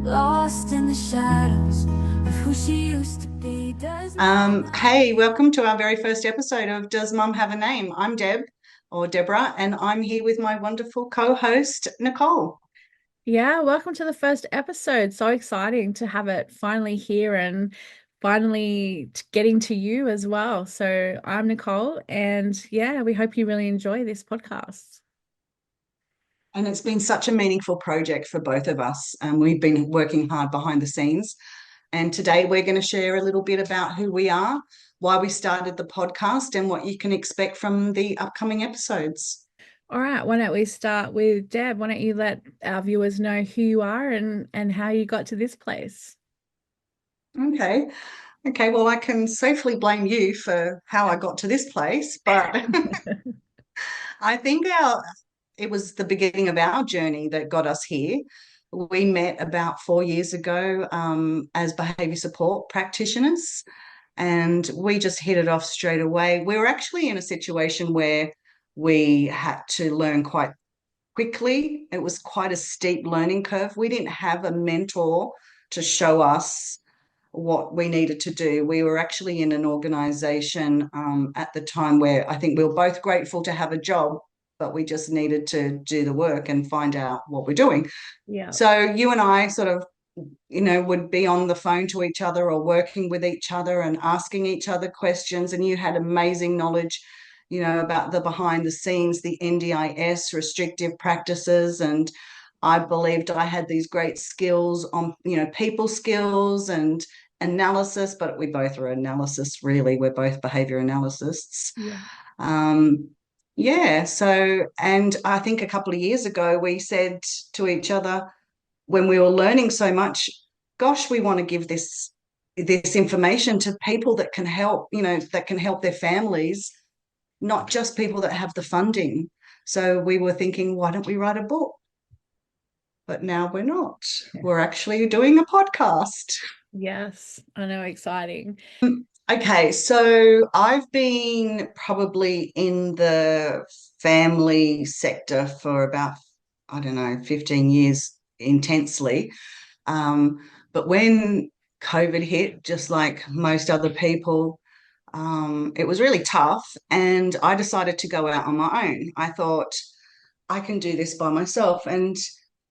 lost in the shadows of who she used to be. Hey, welcome to our very first episode of Does Mum Have a Name? I'm Deb or Deborah, and I'm here with my wonderful co-host, Nicole. Yeah, welcome to the first episode. So exciting to have it finally here and finally getting to you as well. So I'm Nicole, and yeah, we hope you really enjoy this podcast. And it's been such a meaningful project for both of us. We've been working hard behind the scenes. And today we're going to share a little bit about who we are, why we started the podcast, and what you can expect from the upcoming episodes. All right, why don't we start with Deb? Why don't you let our viewers know who you are and how you got to this place? Okay. Okay, well, I can safely blame you for how I got to this place, but I think it was the beginning of our journey that got us here. We met about 4 years ago as behaviour support practitioners, and we just hit it off straight away. We were actually in a situation where we had to learn quite quickly. It was quite a steep learning curve. We didn't have a mentor to show us what we needed to do. We were actually in an organization at the time where I think we were both grateful to have a job, but we just needed to do the work and find out what we're doing. Yeah. So you and I sort of, would be on the phone to each other or working with each other and asking each other questions. And you had amazing knowledge, about the behind the scenes, the NDIS, restrictive practices. And I believed I had these great skills on, people skills and analysis, but we both are analysis, really. We're both behavior analysts. Yeah. Um, yeah, so, and I think a couple of years ago, we said to each other when we were learning so much, gosh, we want to give this information to people that can help, that can help their families, not just people that have the funding. So we were thinking, why don't we write a book? But now we're not. We're actually doing a podcast. Yes, I know, exciting. Okay, so I've been probably in the family sector for about, I don't know, 15 years intensely. Um, but when COVID hit, just like most other people, it was really tough. And I decided to go out on my own. I thought, I can do this by myself. And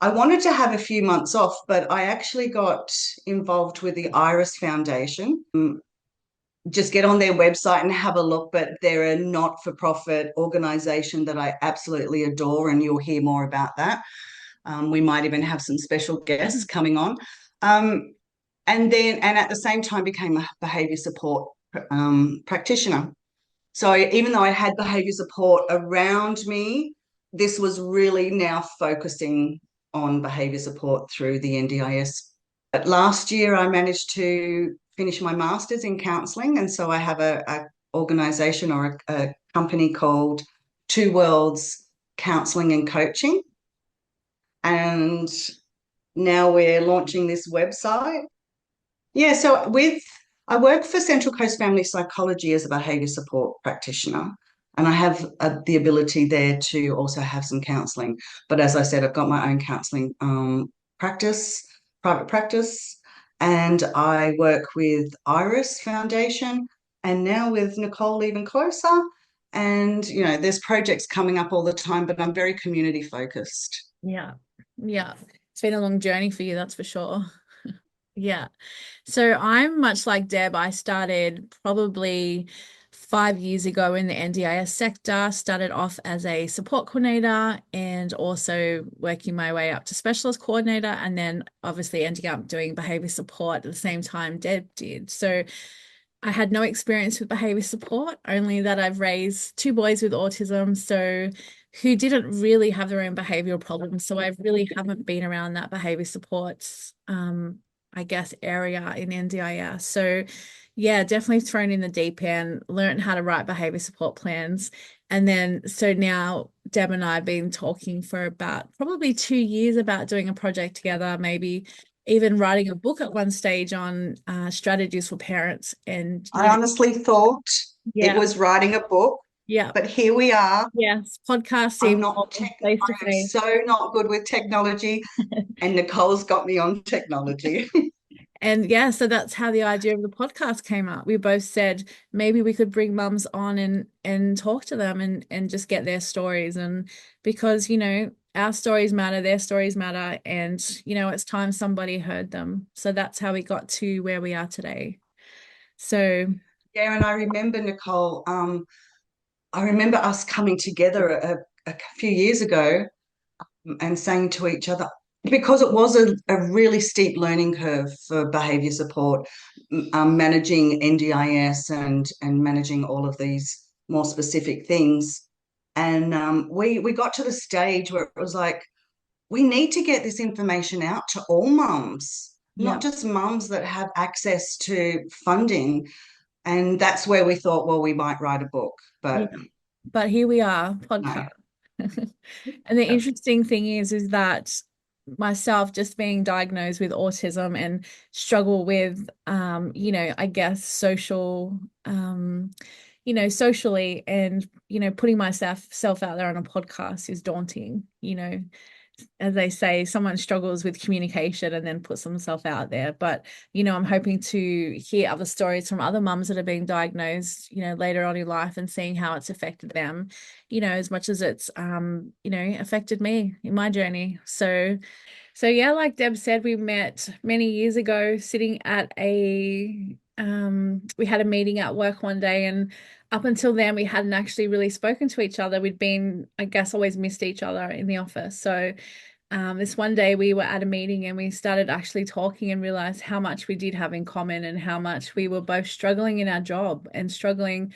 I wanted to have a few months off, but I actually got involved with the Iris Foundation. Just get on their website and have a look, but they're a not-for-profit organization that I absolutely adore, and you'll hear more about that. We might even have some special guests coming on. Um, and at the same time became a behavior support practitioner. So even though I had behavior support around me, this was really now focusing on behavior support through the NDIS. But last year I managed to finish my master's in counselling, and so I have a organisation or a company called Two Worlds Counselling and Coaching, and now we're launching this website. Yeah, so I work for Central Coast Family Psychology as a behaviour support practitioner, and I have the ability there to also have some counselling. But as I said, I've got my own counselling practice, private practice, and I work with Iris Foundation, and now with Nicole even closer. And there's projects coming up all the time, but I'm very community focused. Yeah. Yeah. It's been a long journey for you, that's for sure. Yeah. So I'm much like Deb. I started probably 5 years ago in the NDIS sector, started off as a support coordinator and also working my way up to specialist coordinator, and then obviously ending up doing behavior support at the same time Deb did. So I had no experience with behavior support, only that I've raised two boys with autism, so who didn't really have their own behavioral problems. So I really haven't been around that behavior supports I guess, area in NDIS. So yeah, definitely thrown in the deep end, learned how to write behavior support plans. And then so now Deb and I have been talking for about probably 2 years about doing a project together, maybe even writing a book at one stage on strategies for parents. And I honestly thought it yeah, was writing a book. Yeah. But here we are. Yes. Podcasts I'm not evolving tech. face I to am face. so not good with technology, and Nicole's got me on technology. And yeah, so that's how the idea of the podcast came up. We both said maybe we could bring mums on and talk to them and just get their stories. And because, our stories matter, their stories matter, and it's time somebody heard them. So that's how we got to where we are today. So Yeah, and I remember Nicole. I remember us coming together a few years ago and saying to each other, because it was a really steep learning curve for behaviour support, managing NDIS and managing all of these more specific things. And we got to the stage where it was like, we need to get this information out to all mums, not yeah, just mums that have access to funding. And that's where we thought, well, we might write a book, yeah. but But here we are, no. podcast. And the interesting thing is that myself just being diagnosed with autism and struggle with, I guess socially and, putting myself out there on a podcast is daunting, as they say, someone struggles with communication and then puts themselves out there. But, I'm hoping to hear other stories from other mums that are being diagnosed, later on in life and seeing how it's affected them, as much as it's, affected me in my journey. So yeah, like Deb said, we met many years ago sitting at we had a meeting at work one day, and up until then we hadn't actually really spoken to each other. We'd been, I guess, always missed each other in the office. So this one day we were at a meeting and we started actually talking and realized how much we did have in common and how much we were both struggling in our job and struggling,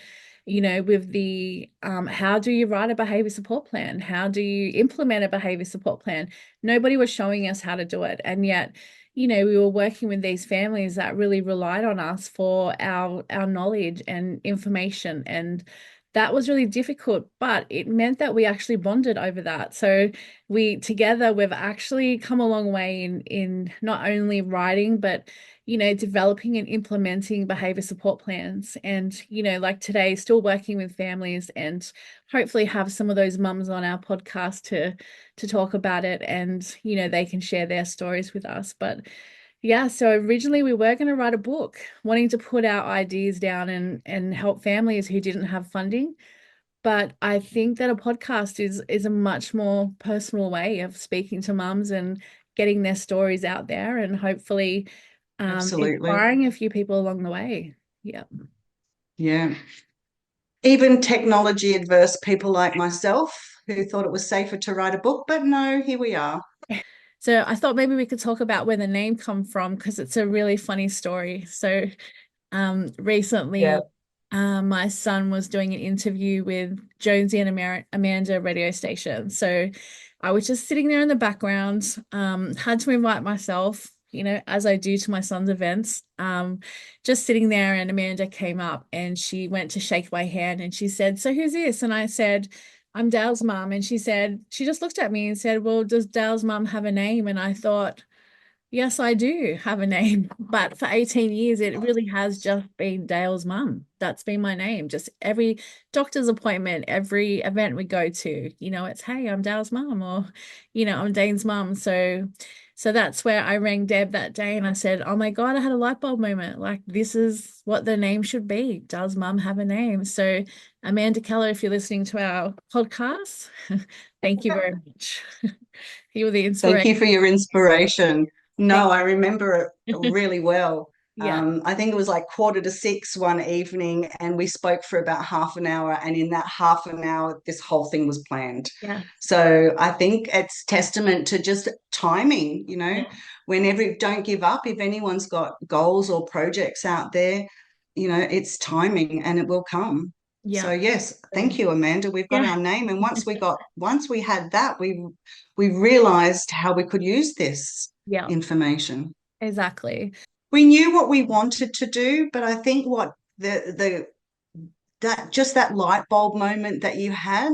with the how do you write a behavior support plan? How do you implement a behavior support plan? Nobody was showing us how to do it. And yet, we were working with these families that really relied on us for our knowledge and information. And that was really difficult, but it meant that we actually bonded over that. So we've actually come a long way in not only writing, but developing and implementing behavior support plans. And, like today, still working with families and hopefully have some of those mums on our podcast to talk about it and, they can share their stories with us. But yeah, so originally we were going to write a book, wanting to put our ideas down and help families who didn't have funding. But I think that a podcast is a much more personal way of speaking to mums and getting their stories out there and hopefully Absolutely. inspiring a few people along the way. Yeah. Yeah. Even technology adverse people like myself who thought it was safer to write a book, but no, here we are. So I thought maybe we could talk about where the name come from because it's a really funny story. So Yeah. recently, my son was doing an interview with Jonesy and Amanda radio station. So I was just sitting there in the background, had to invite myself, as I do to my son's events. Just sitting there, and Amanda came up and she went to shake my hand and she said, "So who's this?" And I said, "I'm Dale's mom." And she just looked at me and said, "Well, does Dale's mom have a name?" And I thought, yes, I do have a name, but for 18 years, it really has just been Dale's mum. That's been my name. Just every doctor's appointment, every event we go to, it's, "Hey, I'm Dale's mum," or, "I'm Dane's mum." So that's where I rang Deb that day and I said, "Oh my God, I had a light bulb moment. Like, this is what the name should be. Does mum have a name?" So, Amanda Keller, if you're listening to our podcast, thank you very much. You were the Thank inspiration. you for your inspiration. Thank No, I remember it you. really well. Yeah. I think it was like 5:45 one evening, and we spoke for about half an hour. And in that half an hour, this whole thing was planned. Yeah. So I think it's testament to just timing, Yeah. whenever don't give up. If anyone's got goals or projects out there, it's timing and it will come. So Yeah. yes, thank you, Amanda. We've got Yeah. our name. And once we had that, we realized how we could use this Yeah. information. Exactly. We knew what we wanted to do, but I think what the that just that light bulb moment that you had,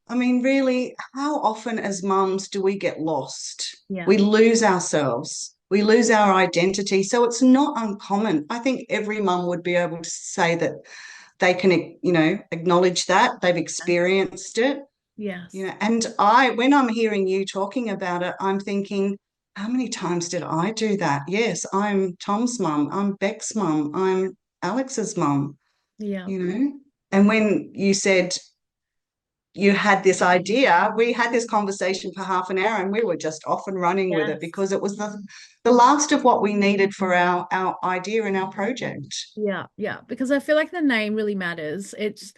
I mean, really, how often as mums do we get lost? Yeah. We lose ourselves. We lose our identity. So it's not uncommon. I think every mum would be able to say that they can, acknowledge that they've experienced it. Yes. And when I'm hearing you talking about it, I'm thinking, how many times did I do that? Yes, I'm Tom's mum, I'm Beck's mum, I'm Alex's mum, Yeah. And when you said you had this idea, we had this conversation for half an hour and we were just off and running with it Yes. because it was the last of what we needed for our idea and our project. Yeah, yeah, because I feel like the name really matters. It's,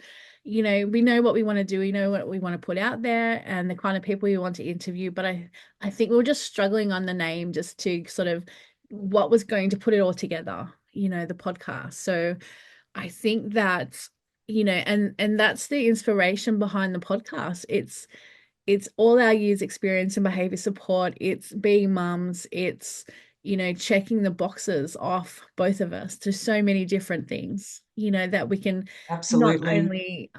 we know what we want to do, we know what we want to put out there and the kind of people we want to interview, but I think we were just struggling on the name just to sort of what was going to put it all together, the podcast. So I think that, and that's the inspiration behind the podcast. It's all our years experience in behavior support. It's being mums. It's, checking the boxes off both of us to so many different things, that we can not Absolutely. only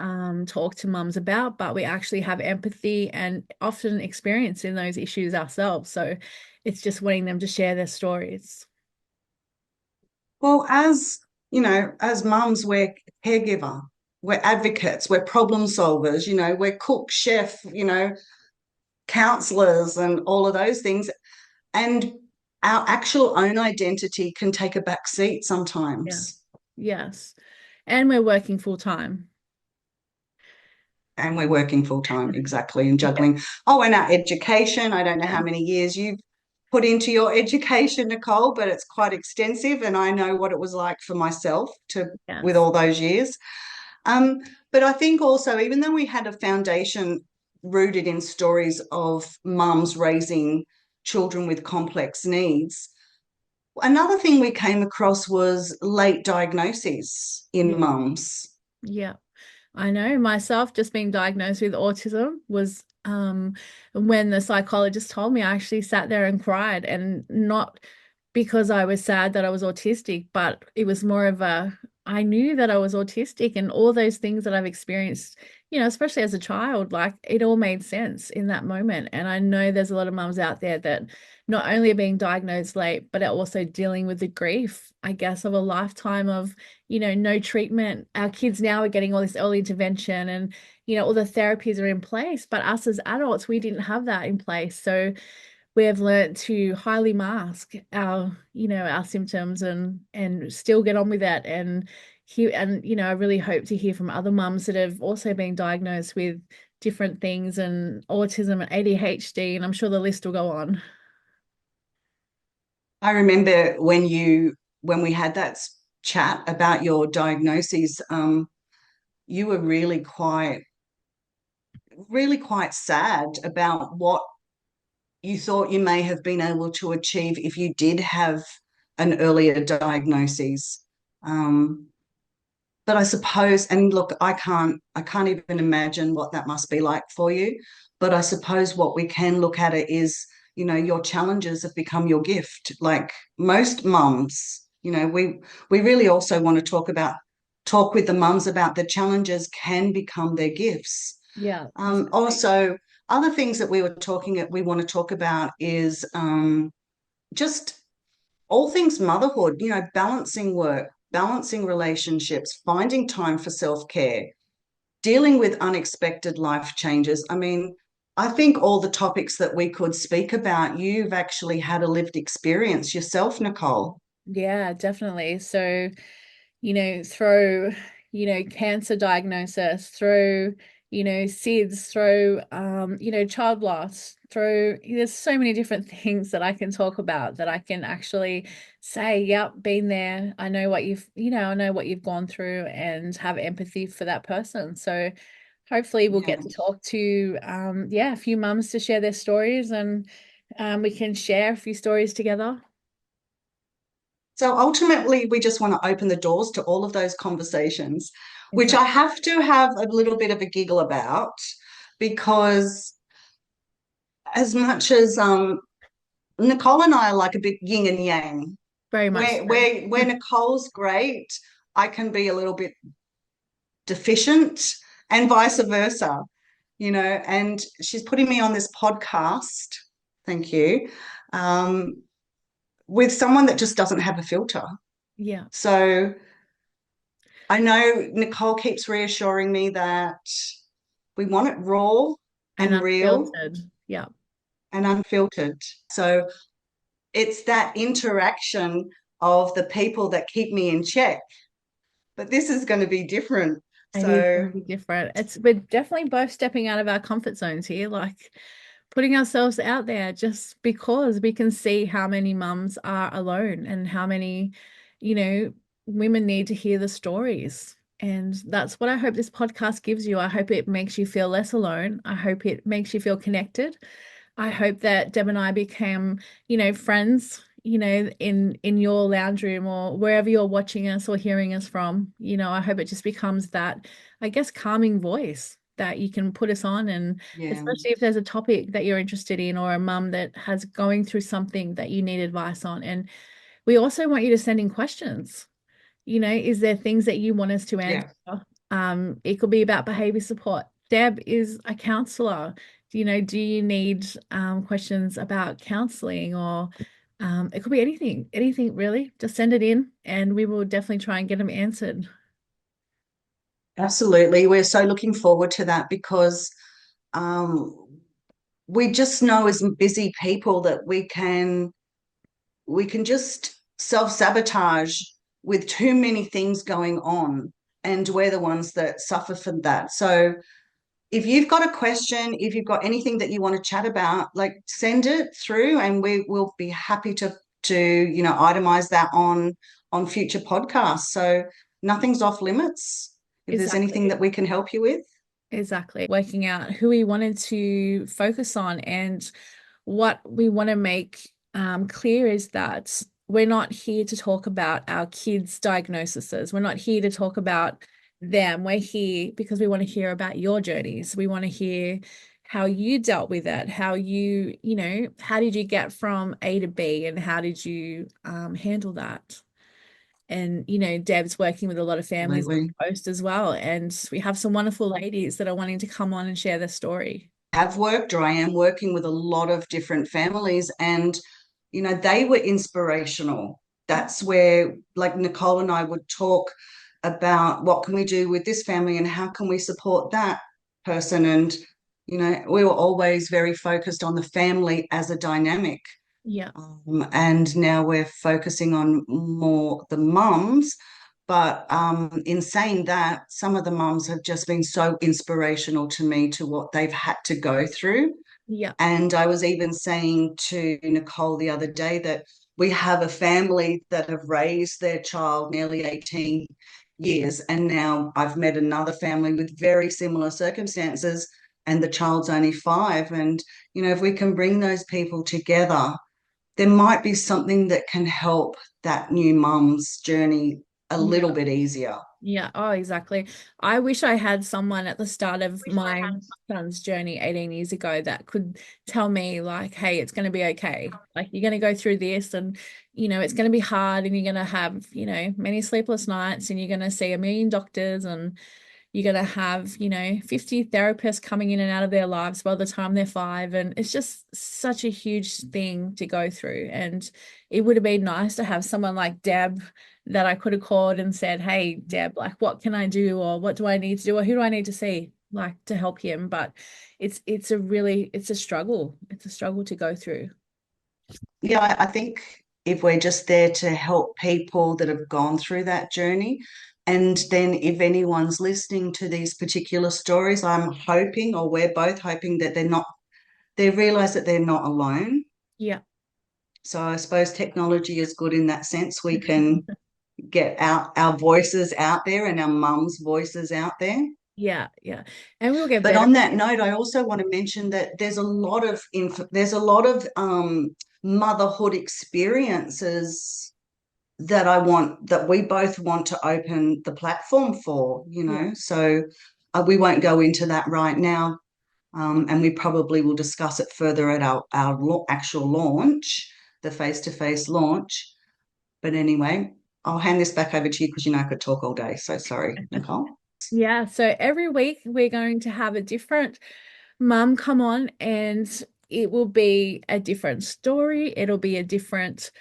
talk to mums about, but we actually have empathy and often experience in those issues ourselves. So it's just wanting them to share their stories. Well, as mums, we're caregiver, we're advocates, we're problem solvers, we're cook, chef, counselors, and all of those things. And our actual own identity can take a back seat Yeah. sometimes. Yes. And we're working full time. And we're working full time, exactly, and Yeah. juggling. Oh, and our education. I don't know how many years you've put into your education, Nicole, but it's quite extensive. And I know what it was like for myself with Yes. all those years. But I think also, even though we had a foundation rooted in stories of mums raising children with complex needs, another thing we came across was late diagnoses in Yeah. mums. Yeah. I know myself just being diagnosed with autism was when the psychologist told me, I actually sat there and cried, and not because I was sad that I was autistic, but it was more of I knew that I was autistic and all those things that I've experienced, especially as a child, like it all made sense in that moment. And I know there's a lot of mums out there that not only are being diagnosed late, but are also dealing with the grief, I guess, of a lifetime of no treatment. Our kids now are getting all this early intervention and, all the therapies are in place. But us as adults, we didn't have that in place. So we have learned to highly mask our symptoms and still get on with that. I really hope to hear from other mums that have also been diagnosed with different things and autism and ADHD, and I'm sure the list will go on. I remember when we had that chat about your diagnoses, you were really quite sad about what you thought you may have been able to achieve if you did have an earlier diagnosis. Um, but I suppose, and look, I can't even imagine what that must be like for you. But I suppose what we can look at it is, your challenges have become your gift. Like most mums, we really also want to talk with the mums about the challenges can become their gifts. Yeah, exactly. Also, other things that we want to talk about is just all things motherhood, balancing work, balancing relationships, finding time for self-care, dealing with unexpected life changes. I mean, I think all the topics that we could speak about, you've actually had a lived experience yourself, Nicole. Yeah, definitely. So, throw, cancer diagnosis, throw, SIDS, throw, child loss, throw, there's so many different things that I can talk about that I can actually say, yep, been there. I know what you've gone through and have empathy for that person. So hopefully we'll Yeah. get to talk to, a few mums to share their stories and we can share a few stories together. So ultimately, we just want to open the doors to all of those conversations, which I Exactly. have to have a little bit of a giggle about because as much as Nicole and I are like a bit yin and yang. Very much Where so. Nicole's great, I can be a little bit deficient and vice versa, and she's putting me on this podcast, thank you, with someone that just doesn't have a filter. Yeah. So I know Nicole keeps reassuring me that we want it raw and and real unfiltered. Yeah, and unfiltered. So it's that interaction of the people that keep me in check. But this is going to be different. it is going So to be different. We're definitely both stepping out of our comfort zones here, like putting ourselves out there just because we can see how many mums are alone and how many, women need to hear the stories. And that's what I hope this podcast gives you. I hope it makes you feel less alone. I hope it makes you feel connected. I hope that Deb and I become, friends, in your lounge room or wherever you're watching us or hearing us from. I hope it just becomes that, I guess, calming voice that you can put us on, and yeah, especially if there's a topic that you're interested in or a mum that has going through something that you need advice on. And we also want you to send in questions. Is there things that you want us to answer? yeah. It could be about behavior support. Deb is a counselor. Do you need questions about counseling, or it could be anything really. Just send it in and we will definitely try and get them answered. Absolutely. We're so looking forward to that because um, we just know as busy people that we can just self-sabotage with too many things going on, and we're the ones that suffer from that. So if you've got a question, if you've got anything that you want to chat about, like send it through and we will be happy to itemize that on future podcasts. So nothing's off limits. If there's anything Exactly. that we can help you with. Exactly. Working out who we wanted to focus on, and what we want to make clear is that we're not here to talk about our kids' diagnoses. We're not here to talk about them. We're here because we want to hear about your journeys. We want to hear how you dealt with it, how how did you get from A to B, and how did you handle that? And Deb's working with a lot of families on Absolutely. the coast as well, and we have some wonderful ladies that are wanting to come on and share their story. Have worked or I am working with a lot of different families, and they were inspirational. That's where, like, Nicole and I would talk about what can we do with this family and how can we support that person. And we were always very focused on the family as a dynamic. Yeah, And now we're focusing on more the mums. But in saying that, some of the mums have just been so inspirational to me to what they've had to go through. yeah, And I was even saying to Nicole the other day that we have a family that have raised their child nearly 18 years. And now I've met another family with very similar circumstances, and the child's only 5. And, if we can bring those people together, there might be something that can help that new mum's journey a little yeah. bit easier. Yeah, oh, exactly. I wish I had someone at the start of my son's journey 18 years ago that could tell me, like, hey, it's going to be okay. Like, you're going to go through this, and, it's going to be hard, and you're going to have, many sleepless nights, and you're going to see a million doctors, and you're going to have, 50 therapists coming in and out of their lives by the time they're 5. And it's just such a huge thing to go through. And it would have been nice to have someone like Deb that I could have called and said, hey, Deb, like, what can I do? Or what do I need to do? Or who do I need to see, like, to help him? But it's a struggle. It's a struggle to go through. Yeah, I think if we're just there to help people that have gone through that journey, and then if anyone's listening to these particular stories, I'm hoping, or we're both hoping, that they realize that they're not alone. Yeah. So I suppose technology is good in that sense. We can get our voices out there and our mums' voices out there. Yeah. Yeah. And we'll get But better. on that note, I also want to mention that there's a lot of motherhood experiences that we both want to open the platform for. Yeah. So we won't go into that right now, and we probably will discuss it further at our actual launch, the face-to-face launch. But anyway, I'll hand this back over to you because I could talk all day. So sorry, Nicole. Yeah, so every week we're going to have a different mum come on, and it will be a different story. It'll be a different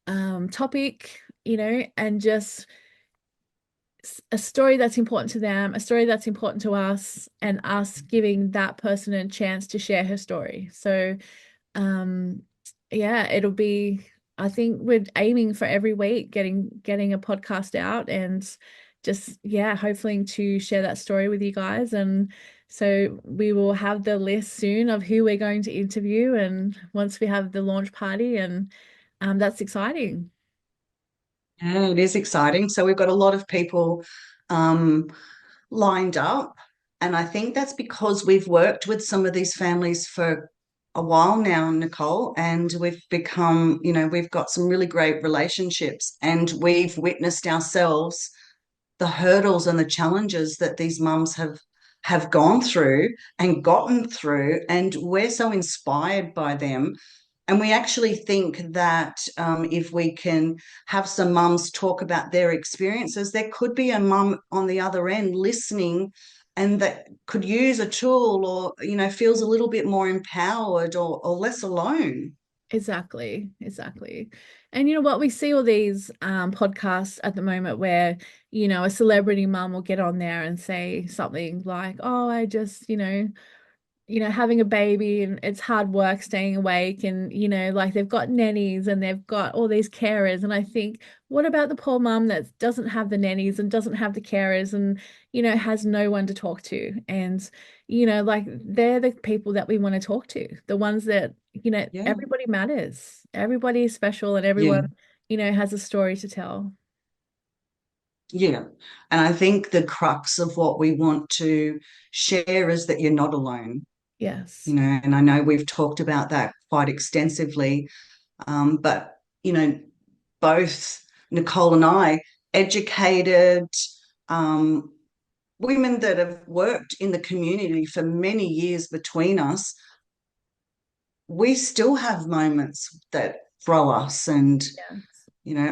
topic, and just a story that's important to them, a story that's important to us, and us giving that person a chance to share her story. So, um, yeah, it'll be, I think we're aiming for every week getting a podcast out and just, yeah, hopefully to share that story with you guys. And so we will have the list soon of who we're going to interview, and once we have the launch party, and that's exciting. Yeah, it is exciting. So we've got a lot of people um, lined up. And I think that's because we've worked with some of these families for a while now, Nicole, and we've become, we've got some really great relationships, and we've witnessed ourselves the hurdles and the challenges that these mums have gone through and gotten through, and we're so inspired by them. And we actually think that if we can have some mums talk about their experiences, there could be a mum on the other end listening and that could use a tool, or, feels a little bit more empowered, or less alone. Exactly, exactly. And you know what, we see all these podcasts at the moment where, a celebrity mum will get on there and say something like, "Oh, I just, having a baby and it's hard work staying awake, and like they've got nannies and they've got all these carers." And I think, what about the poor mum that doesn't have the nannies and doesn't have the carers, and has no one to talk to? And like they're the people that we want to talk to, the ones that Yeah, everybody matters, everybody is special, and yeah, everyone has a story to tell. yeah. And I think the crux of what we want to share is that you're not alone. Yes. And I know we've talked about that quite extensively. But, both Nicole and I, educated um, women that have worked in the community for many years between us, we still have moments that throw us. And, Yes.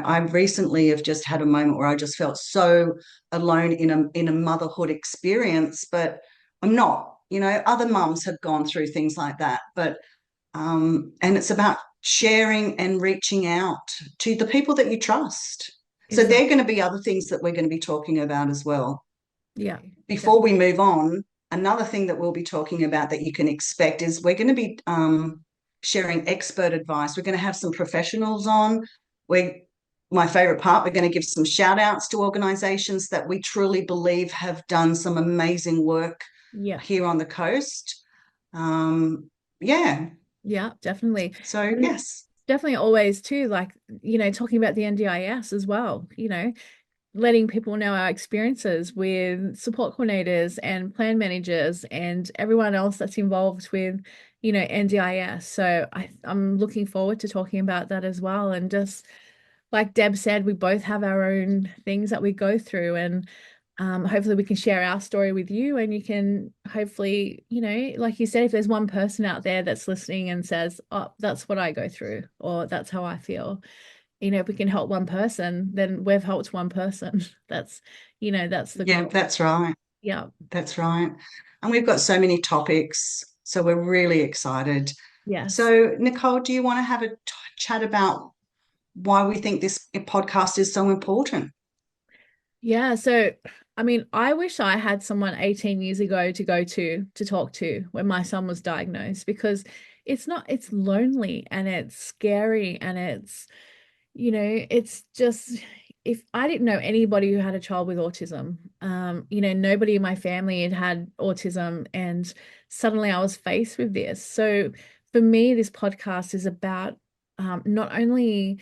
I recently have just had a moment where I just felt so alone in a motherhood experience, but I'm not. Other mums have gone through things like that, but and it's about sharing and reaching out to the people that you trust. So Exactly. they're going to be other things that we're going to be talking about as well. Yeah. Before we move on, another thing that we'll be talking about that you can expect is we're going to be sharing expert advice. We're going to have some professionals on. My favorite part, we're going to give some shout outs to organisations that we truly believe have done some amazing work Yeah. here on the coast. Yeah. Yeah, definitely. So, And yes. definitely always too, like, talking about the NDIS as well, letting people know our experiences with support coordinators and plan managers and everyone else that's involved with, NDIS. So I'm looking forward to talking about that as well. And just like Deb said, we both have our own things that we go through, and hopefully we can share our story with you, and you can hopefully, like you said, if there's one person out there that's listening and says, "Oh, that's what I go through," or "That's how I feel," if we can help one person, then we've helped one person. That's the Yeah, goal. that's right. Yeah. That's right. And we've got so many topics. So we're really excited. Yes. So, Nicole, do you want to have a chat about why we think this podcast is so important? Yeah. So, I mean, I wish I had someone 18 years ago to go to talk to when my son was diagnosed, because it's lonely and it's scary, and it's just, if I didn't know anybody who had a child with autism, nobody in my family had autism, and suddenly I was faced with this. So for me, this podcast is about not only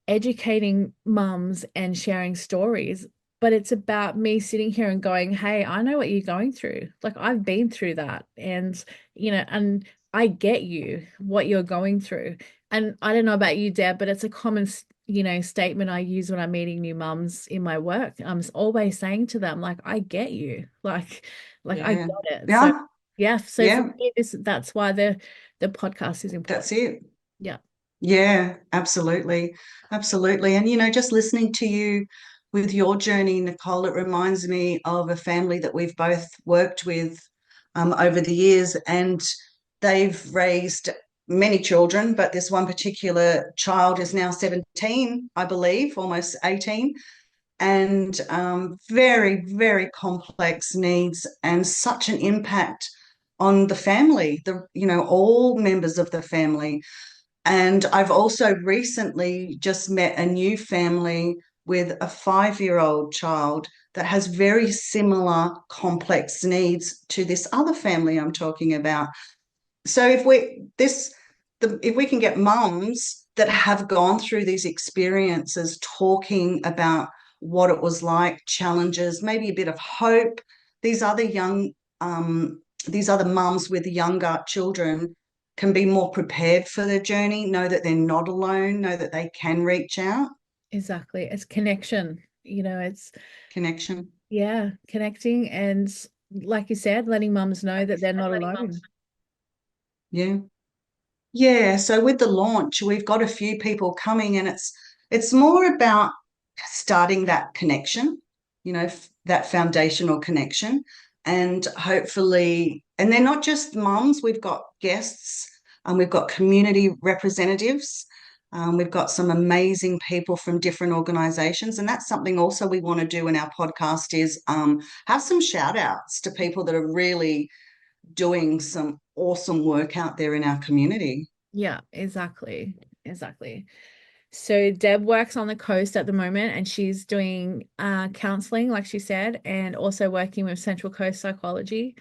educating mums and sharing stories, but it's about me sitting here and going, "Hey, I know what you're going through. Like, I've been through that, and and I get you, what you're going through." And I don't know about you, Deb, but it's a common statement I use when I'm meeting new mums in my work. I'm always saying to them, like, "I get you." Like I Yeah. get it. So Yeah. yeah, so for Yeah. me, that's why the podcast is That's important. it. Yeah. Yeah, absolutely. Absolutely. And, just listening to you with your journey, Nicole, it reminds me of a family that we've both worked with over the years, and they've raised many children, but this one particular child is now 17, I believe, almost 18. and very, very complex needs, and such an impact on the family, all members of the family. And I've also recently just met a new family with a 5-year-old child that has very similar complex needs to this other family I'm talking about. So if we can get mums that have gone through these experiences talking about what it was like, challenges, maybe a bit of hope, these other these other mums with younger children can be more prepared for their journey, know that they're not alone, know that they can reach out. Exactly. It's connection, it's, Connection. yeah, connecting and, like you said, letting mums know that they're not alone. Yeah. Yeah, so with the launch, we've got a few people coming, and it's more about starting that connection, that foundational connection, and hopefully, and they're not just mums. We've got guests, and we've got community representatives. We've got some amazing people from different organisations, and that's something also we want to do in our podcast is have some shout outs to people that are really doing some awesome work out there in our community. Yeah, exactly. Exactly. So Deb works on the coast at the moment, and she's doing counseling, like she said, and also working with Central Coast Psychology.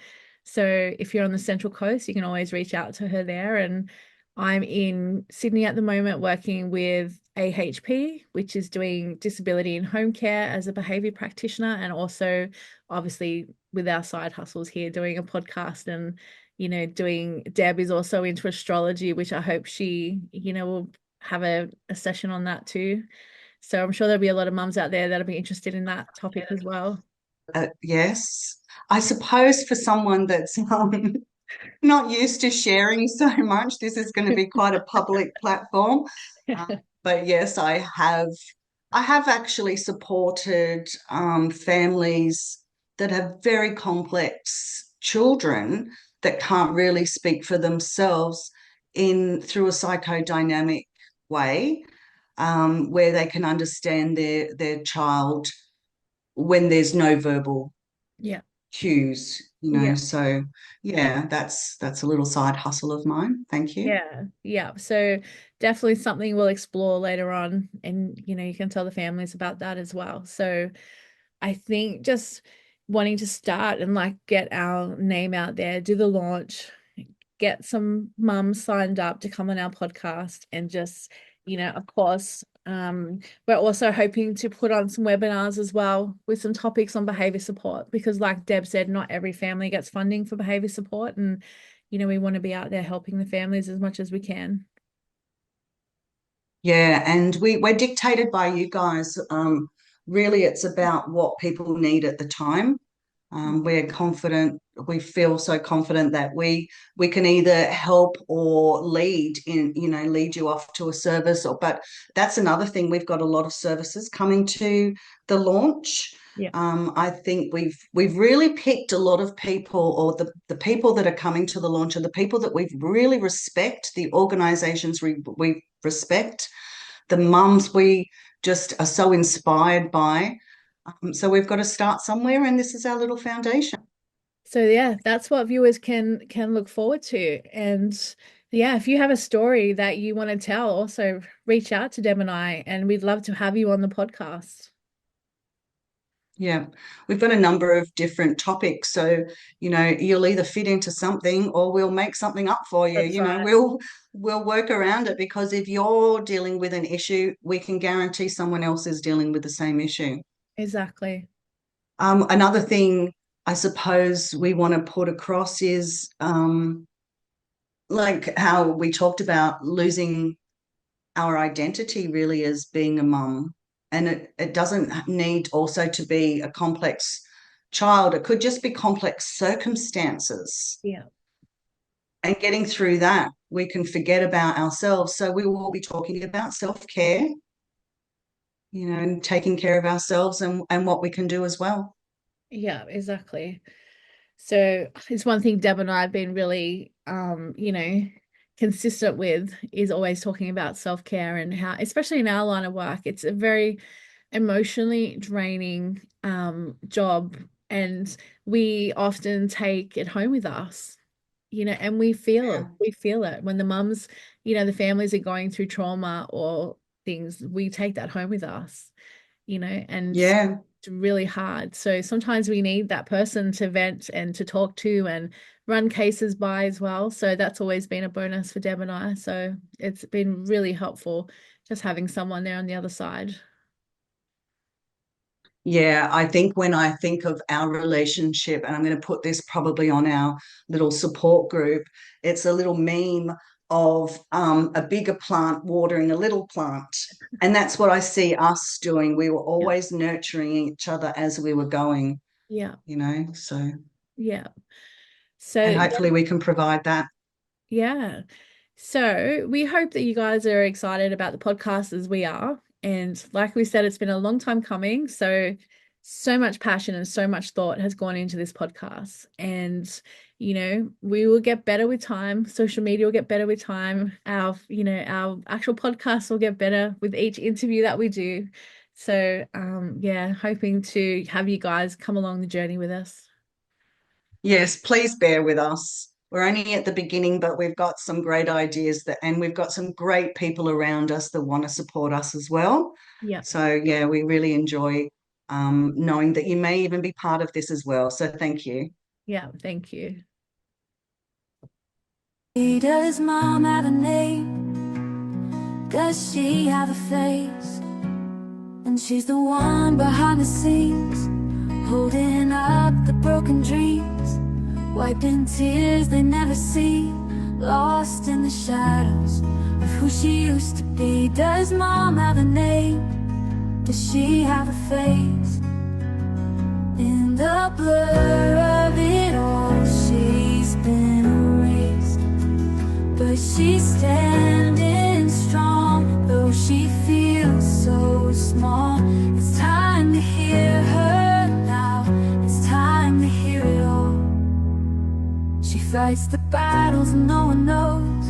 So if you're on the Central Coast, you can always reach out to her there. And I'm in Sydney at the moment working with AHP, which is doing disability in home care as a behavior practitioner, and also obviously with our side hustles here doing a podcast and doing. Deb is also into astrology, which I hope she will have a session on that too. So I'm sure there'll be a lot of mums out there that'll be interested in that topic as well. Yes, I suppose for someone that's not used to sharing so much, this is going to be quite a public platform. But yes, I have actually supported families that have very complex children that can't really speak for themselves in through a psychodynamic way, where they can understand their child when there's no verbal Yeah. cues, Yeah. So yeah, that's a little side hustle of mine. Thank you. Yeah. Yeah. So definitely something we'll explore later on. And, you can tell the families about that as well. So I think just wanting to start and like get our name out there, do the launch, get some mums signed up to come on our podcast, and just, of course, we're also hoping to put on some webinars as well with some topics on behavior support, because like Deb said, not every family gets funding for behavior support, and we want to be out there helping the families as much as we can. Yeah, and we're dictated by you guys. Really, it's about what people need at the time. We're confident. We feel so confident that we can either help or lead you off to a service. But that's another thing. We've got a lot of services coming to the launch. Yeah. I think we've really picked a lot of people, or the people that are coming to the launch are the people that we really respect, the organisations we respect, the mums we just are so inspired by. So we've got to start somewhere, and this is our little foundation. So yeah, that's what viewers can look forward to. And yeah, if you have a story that you want to tell, also reach out to Deb and I, and we'd love to have you on the podcast. Yeah, we've got a number of different topics. So, you'll either fit into something or we'll make something up for you. That's right. We'll work around it, because if you're dealing with an issue, we can guarantee someone else is dealing with the same issue. Exactly. Another thing I suppose we want to put across is like how we talked about losing our identity really as being a mum. And it doesn't need also to be a complex child. It could just be complex circumstances. Yeah. And getting through that, we can forget about ourselves. So we will be talking about self-care, and taking care of ourselves, and what we can do as well. Yeah, exactly. So it's one thing Deb and I have been really, consistent with, is always talking about self-care, and how, especially in our line of work, it's a very emotionally draining job, and we often take it home with us, and we Yeah. feel it when the mums, the families are going through trauma or things, we take that home with us, and Yeah. it's really hard. So sometimes we need that person to vent and to talk to and run cases by as well. So that's always been a bonus for Deb and I. So it's been really helpful just having someone there on the other side. Yeah, I think when I think of our relationship, and I'm going to put this probably on our little support group, it's a little meme of a bigger plant watering a little plant. And that's what I see us doing. We were Yeah. always nurturing each other as we were going, Yeah. so, Yeah. So and hopefully we can provide that. yeah. So we hope that you guys are excited about the podcast as we are. And like we said, it's been a long time coming. So much passion and so much thought has gone into this podcast. And, we will get better with time. Social media will get better with time. Our actual podcast will get better with each interview that we do. So, yeah, hoping to have you guys come along the journey with us. Yes, please bear with us. We're only at the beginning, but we've got some great ideas and we've got some great people around us that want to support us as well. Yeah. So yeah, we really enjoy knowing that you may even be part of this as well. So thank you. Yeah. Thank you. Does mom have a name? Does she have a face? And she's the one behind the scenes, holding up the broken dreams, wiping tears they never see, lost in the shadows of who she used to be. Does mom have a name? Does she have a face? In the blur of it all, she's been erased, but she's standing strong, though she feels so small. It's time to hear her now, it's time to hear it all. She fights the battles no one knows,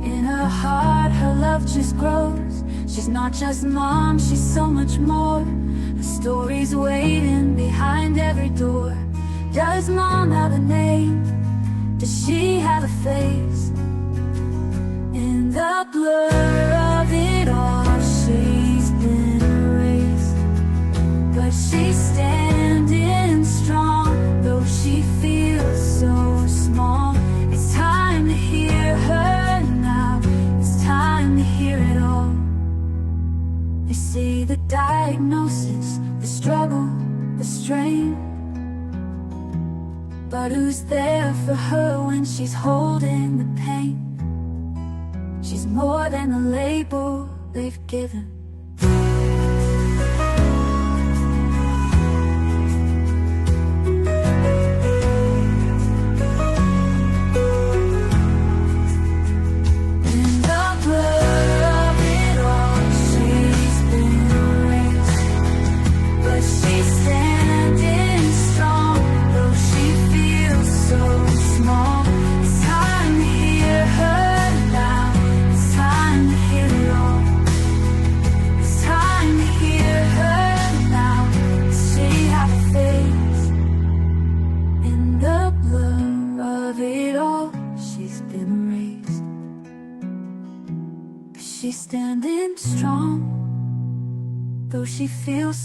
in her heart her love just grows. She's not just mom, she's so much more. Her story's waiting behind every door. Does mom have a name? Does she have a face? In the blur of it all, she's been erased, but she's standing strong, though she feels so small. It's time to hear her now, it's time to hear it all. They see the diagnosis, the struggle, the strain, but who's there for her when she's holding the pain? She's more than a label they've given. In the blur of it all, she's been erased, but she's standing strong, though she feels so small. It's time to hear her now, it's time to hear it all. It's time to hear her now. Does she have a face? In the blur of it all, she's been erased, but she's standing strong, though she feels